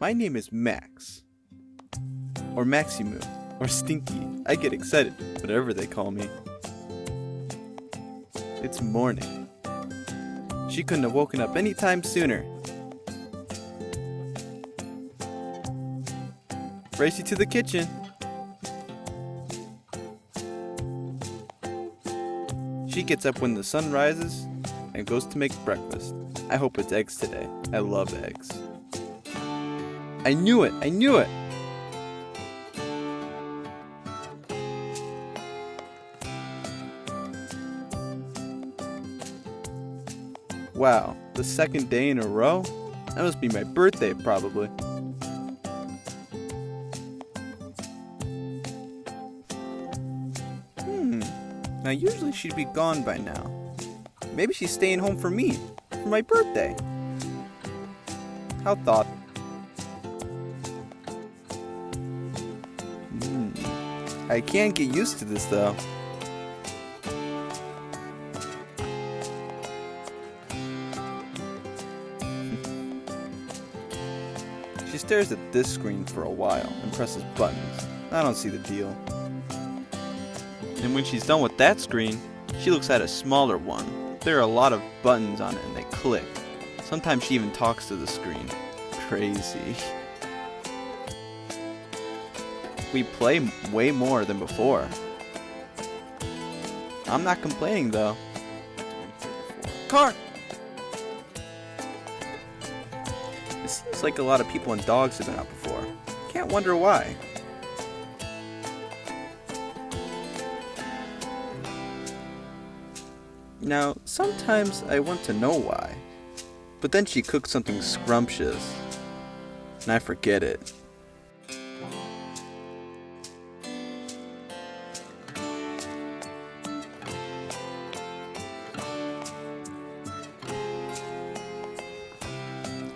Speaker 1: My name is Max. Or Maximu. Or Stinky. I get excited, whatever they call me. It's morning. She couldn't have woken up any time sooner. Race you to the kitchen. She gets up when the sun rises and goes to make breakfast. I hope it's eggs today. I love eggs. I knew it! I knew it! Wow, the second day in a row? That must be my birthday, probably. Now usually she'd be gone by now. Maybe she's staying home for me, for my birthday. How thoughtful. I can't get used to this though. She stares at this screen for a while and presses buttons. I don't see the deal. And when she's done with that screen, she looks at a smaller one. There are a lot of buttons on it and they click. Sometimes she even talks to the screen. Crazy. We play way more than before. I'm not complaining though. Car! It seems like a lot of people and dogs have been out before. Can't wonder why. Now, sometimes I want to know why. But then she cooks something scrumptious. And I forget it.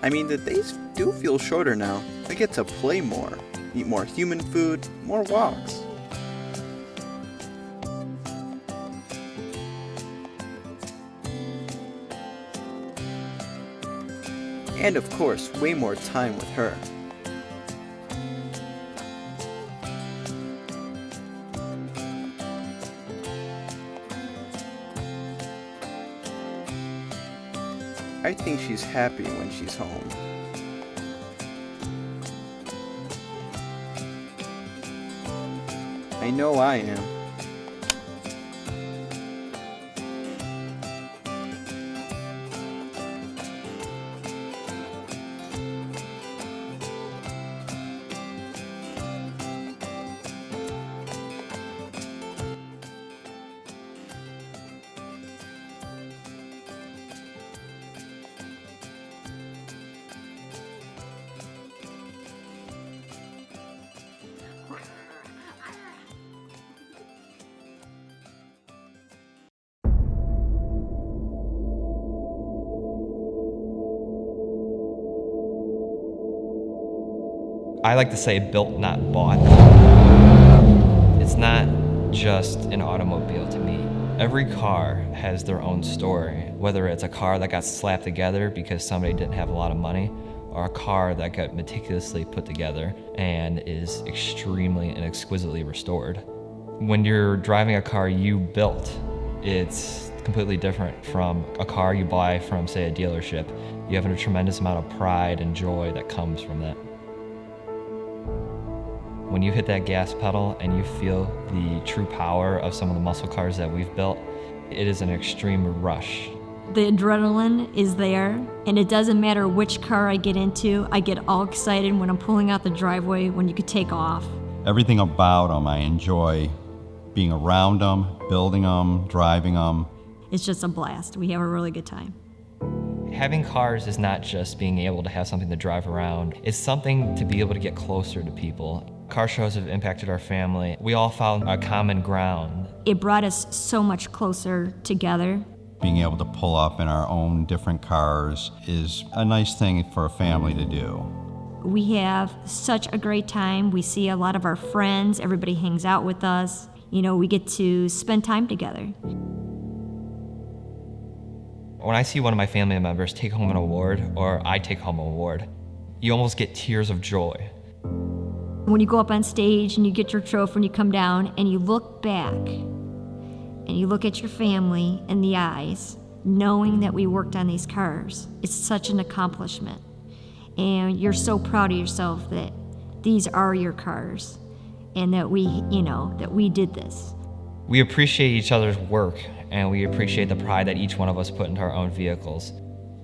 Speaker 1: I mean, the days do feel shorter now. I get to play more, eat more human food, more walks. And of course, way more time with her. I think she's happy when she's home. I know I am.
Speaker 12: I like to say built, not bought. It's not just an automobile to me. Every car has their own story, whether it's a car that got slapped together because somebody didn't have a lot of money, or a car that got meticulously put together and is extremely and exquisitely restored. When you're driving a car you built, it's completely different from a car you buy from, say, a dealership. You have a tremendous amount of pride and joy that comes from that. When you hit that gas pedal and you feel the true power of some of the muscle cars that we've built, it is an extreme rush.
Speaker 18: The adrenaline is there, and it doesn't matter which car I get into. I get all excited when I'm pulling out the driveway, when you could take off.
Speaker 19: Everything about them, I enjoy being around them, building them, driving them.
Speaker 18: It's just a blast. We have a really good time.
Speaker 12: Having cars is not just being able to have something to drive around. It's something to be able to get closer to people. Car shows have impacted our family. We all found a common ground.
Speaker 18: It brought us so much closer together.
Speaker 19: being able to pull up in our own different cars is a nice thing for a family to do.
Speaker 18: We have such a great time. We see a lot of our friends. Everybody hangs out with us. You know, we get to spend time together.
Speaker 12: When I see one of my family members take home an award, or I take home an award, you almost get tears of joy.
Speaker 18: When you go up on stage and you get your trophy and you come down and you look back and you look at your family in the eyes, knowing that we worked on these cars, it's such an accomplishment. And you're so proud of yourself that these are your cars and that we did this.
Speaker 12: We appreciate each other's work, and we appreciate the pride that each one of us put into our own vehicles.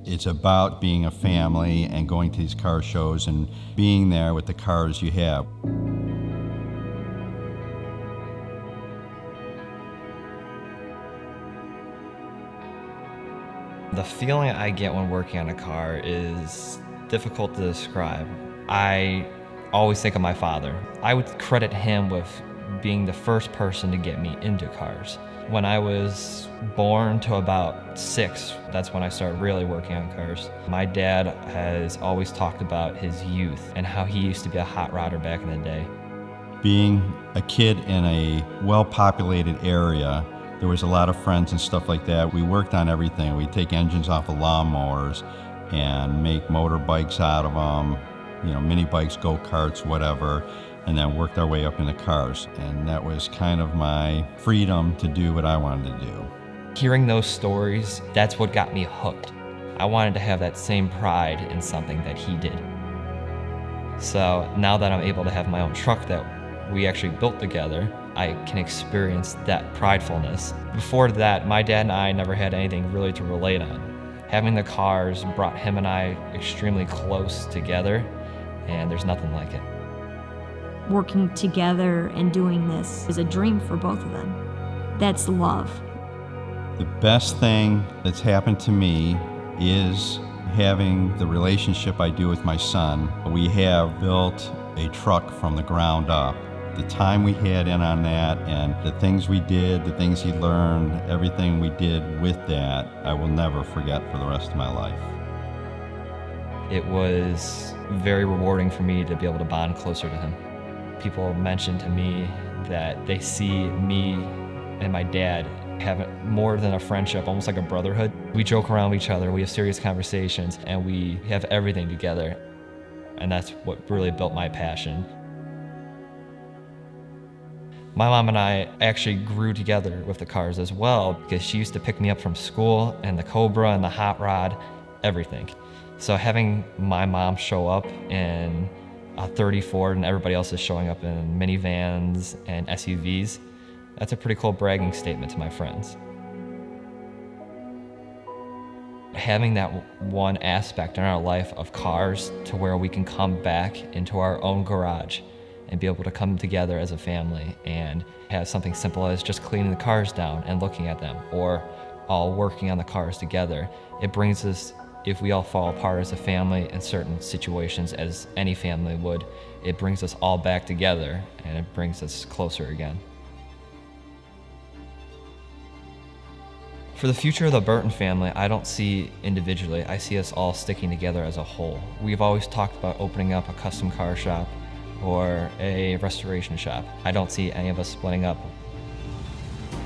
Speaker 19: It's about being a family and going to these car shows and being there with the cars you have.
Speaker 12: The feeling I get when working on a car is difficult to describe. I always think of my father. I would credit him with being the first person to get me into cars. When I was born to about 6, that's when I started really working on cars. My dad has always talked about his youth and how he used to be a hot rodder back in the day.
Speaker 19: Being a kid in a well-populated area, there was a lot of friends and stuff like that. We worked on everything. We'd take engines off of lawnmowers and make motorbikes out of them, mini bikes, go-karts, whatever, and then worked our way up into cars. And that was kind of my freedom to do what I wanted to do.
Speaker 12: Hearing those stories, that's what got me hooked. I wanted to have that same pride in something that he did. So now that I'm able to have my own truck that we actually built together, I can experience that pridefulness. Before that, my dad and I never had anything really to relate on. Having the cars brought him and I extremely close together, and there's nothing like it.
Speaker 18: Working together and doing this is a dream for both of them. That's love.
Speaker 19: The best thing that's happened to me is having the relationship I do with my son. We have built a truck from the ground up. The time we had in on that and the things we did, the things he learned, everything we did with that, I will never forget for the rest of my life.
Speaker 12: It was very rewarding for me to be able to bond closer to him. People mentioned to me that they see me and my dad have more than a friendship, almost like a brotherhood. We joke around with each other, we have serious conversations, and we have everything together. And that's what really built my passion. My mom and I actually grew together with the cars as well, because she used to pick me up from school, and the Cobra and the Hot Rod, everything. So having my mom show up in a 30 Ford and everybody else is showing up in minivans and SUVs, that's a pretty cool bragging statement to my friends. Having that one aspect in our life of cars to where we can come back into our own garage and be able to come together as a family and have something simple as just cleaning the cars down and looking at them, or all working on the cars together. It brings us, if we all fall apart as a family in certain situations, as any family would, it brings us all back together and it brings us closer again. For the future of the Burton family, I don't see individually, I see us all sticking together as a whole. We've always talked about opening up a custom car shop or a restoration shop. I don't see any of us splitting up.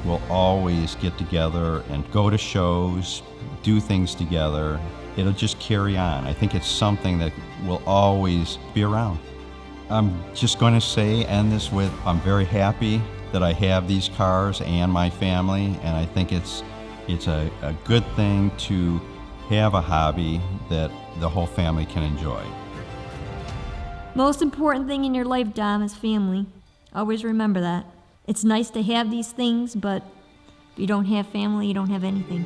Speaker 19: We'll always get together and go to shows, do things together. It'll just carry on. I think it's something that will always be around. I'm just going to end this with, I'm very happy that I have these cars and my family, and I think it's a good thing to have a hobby that the whole family can enjoy.
Speaker 18: Most important thing in your life, Dom, is family. Always remember that. It's nice to have these things, but if you don't have family, you don't have anything.